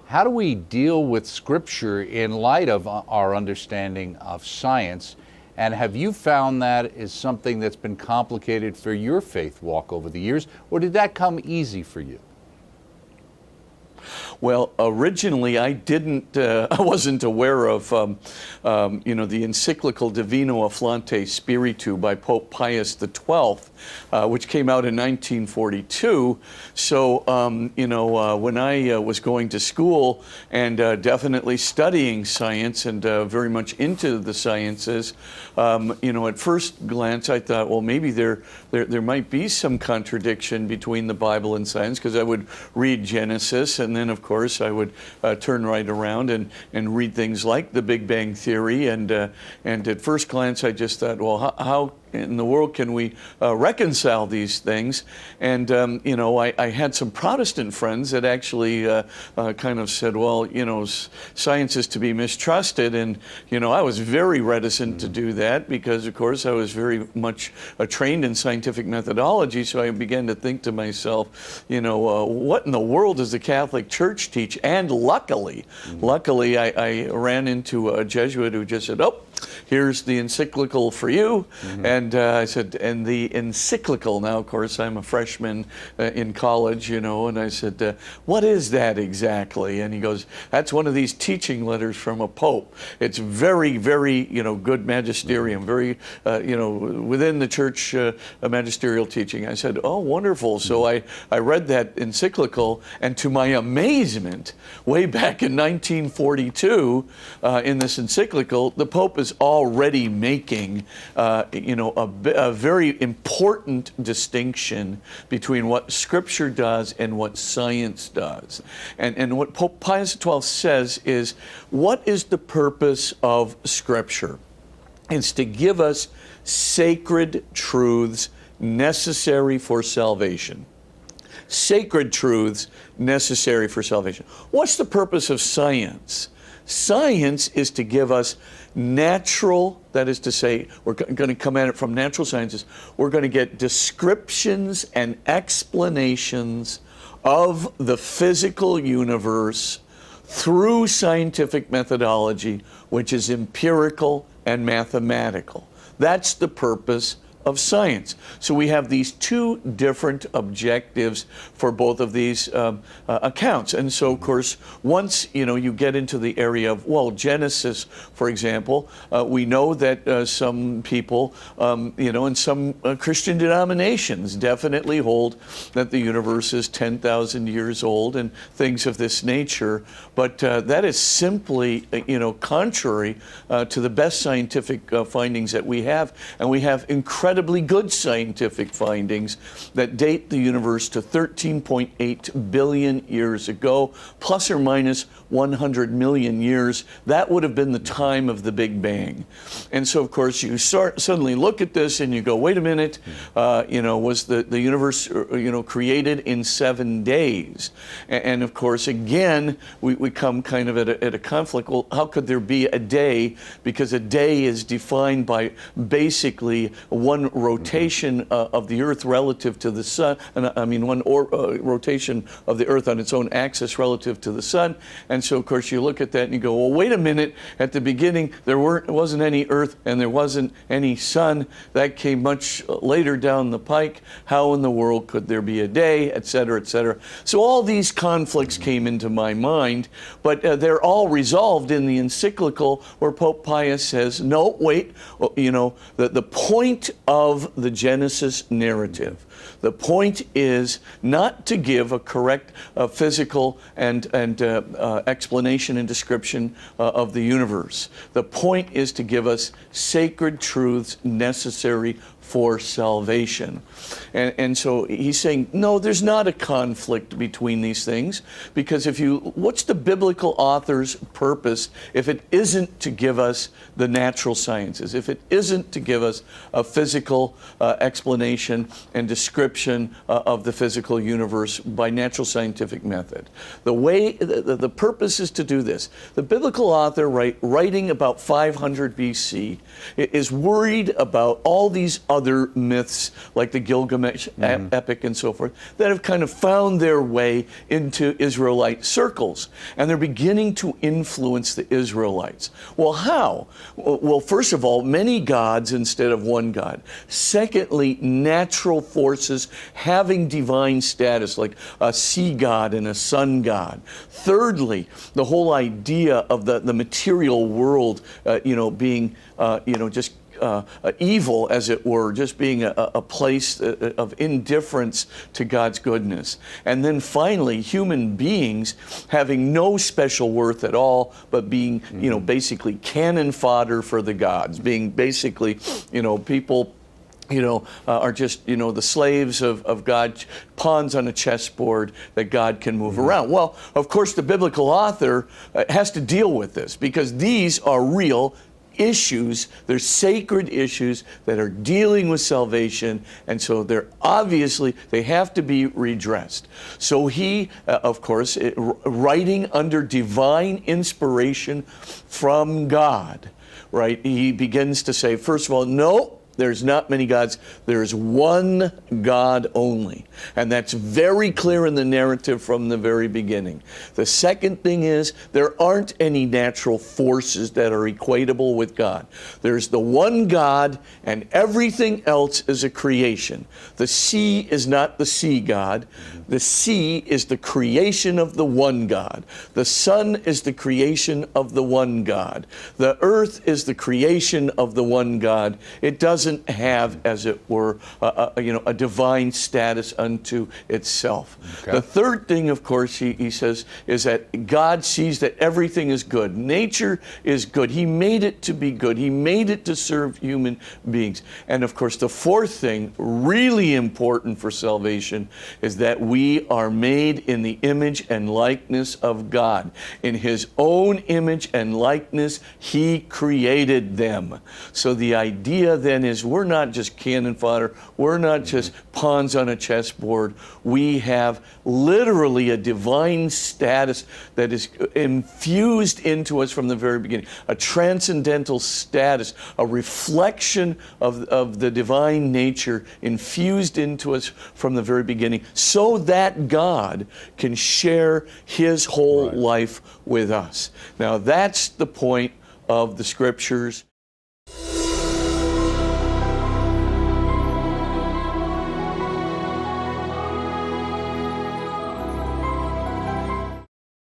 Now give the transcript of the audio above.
How do we deal with Scripture in light of our understanding of science? And have you found that is something that's been complicated for your faith walk over the years, or did that come easy for you? Well, originally I wasn't aware of, the encyclical Divino Afflante Spiritu by Pope Pius XII, which came out in 1942. So, when I was going to school and definitely studying science and very much into the sciences, at first glance I thought, well, maybe there might be some contradiction between the Bible and science, because I would read Genesis, and then of course I would turn right around and read things like the Big Bang Theory, and at first glance I just thought, well, how in the world can we reconcile these things? And I had some Protestant friends that actually kind of said, well, science is to be mistrusted, and I was very reticent to do that, because of course I was very much trained in scientific methodology. So I began to think to myself, what in the world does the Catholic Church teach? And luckily I ran into a Jesuit who just said, oh, here's the encyclical for you. And I said, and the encyclical, now of course I'm a freshman in college, and I said, what is that exactly? And he goes, that's one of these teaching letters from a pope. It's very, very, good magisterium, very, within the church magisterial teaching. I said, oh, wonderful. So I read that encyclical, and to my amazement, way back in 1942, in this encyclical, the Pope is already making, a very important distinction between what Scripture does and what science does. And what Pope Pius XII says is, what is the purpose of Scripture? It's to give us sacred truths necessary for salvation. Sacred truths necessary for salvation. What's the purpose of science? Science is to give us natural, that is to say, we're going to come at it from natural sciences. We're going to get descriptions and explanations of the physical universe through scientific methodology, which is empirical and mathematical. That's the purpose of science. So we have these two different objectives for both of these accounts. And so, of course, once you get into the area of, well, Genesis, for example, we know that some people, in some Christian denominations definitely hold that the universe is 10,000 years old and things of this nature. But that is simply, contrary to the best scientific findings that we have. And we have incredibly good scientific findings that date the universe to 13.8 billion years ago, plus or minus 100 million years. That would have been the time of the Big Bang. And so, of course, you suddenly look at this and you go, wait a minute, was the universe, created in 7 days? And of course, again, we come kind of at a conflict. Well, how could there be a day? Because a day is defined by basically one rotation of the Earth relative to the Sun, one rotation of the Earth on its own axis relative to the Sun. And so, of course, you look at that and you go, well, wait a minute. At the beginning, there wasn't any Earth and there wasn't any Sun. That came much later down the pike. How in the world could there be a day, et cetera, et cetera? So all these conflicts came into my mind, but they're all resolved in the encyclical where Pope Pius says, no, wait, the point of the Genesis narrative. The point is not to give a correct physical and explanation and description of the universe. The point is to give us sacred truths necessary for salvation. And so he's saying, no, there's not a conflict between these things, because what's the biblical author's purpose if it isn't to give us the natural sciences, if it isn't to give us a physical explanation and description of the physical universe by natural scientific method? The purpose is to do this. The biblical author, writing about 500 BC, is worried about all these other myths like the Gilgamesh epic and so forth that have kind of found their way into Israelite circles. And they're beginning to influence the Israelites. Well, how? Well, first of all, many gods instead of one God. Secondly, natural forces having divine status, like a sea god and a sun god. Thirdly, the whole idea of the material world, being, just evil, as it were, just being a place of indifference to God's goodness. And then finally, human beings having no special worth at all, but being, basically cannon fodder for the gods, being basically, people are just, the slaves of God, pawns on a chessboard that God can move around. Well, of course, the biblical author has to deal with this, because these are real issues. They're sacred issues that are dealing with salvation, and so they have to be redressed. So he, of course, writing under divine inspiration from God, right, he begins to say, first of all, no, there's not many gods. There's one God only. And that's very clear in the narrative from the very beginning. The second thing is, there aren't any natural forces that are equatable with God. There's the one God, and everything else is a creation. The sea is not the sea God. The sea is the creation of the one God. The sun is the creation of the one God. The earth is the creation of the one God. It doesn't have, as it were, a divine status unto itself. Okay. The third thing, of course, he says, is that God sees that everything is good. Nature is good. He made it to be good. He made it to serve human beings. And of course, the fourth thing, really important for salvation, is that we are made in the image and likeness of God. In His own image and likeness, He created them. So the idea then is, we're not just cannon fodder. We're not just pawns on a chessboard. We have literally a divine status that is infused into us from the very beginning, a transcendental status, a reflection of the divine nature infused into us from the very beginning, so that God can share His whole life with us. Now, that's the point of the Scriptures.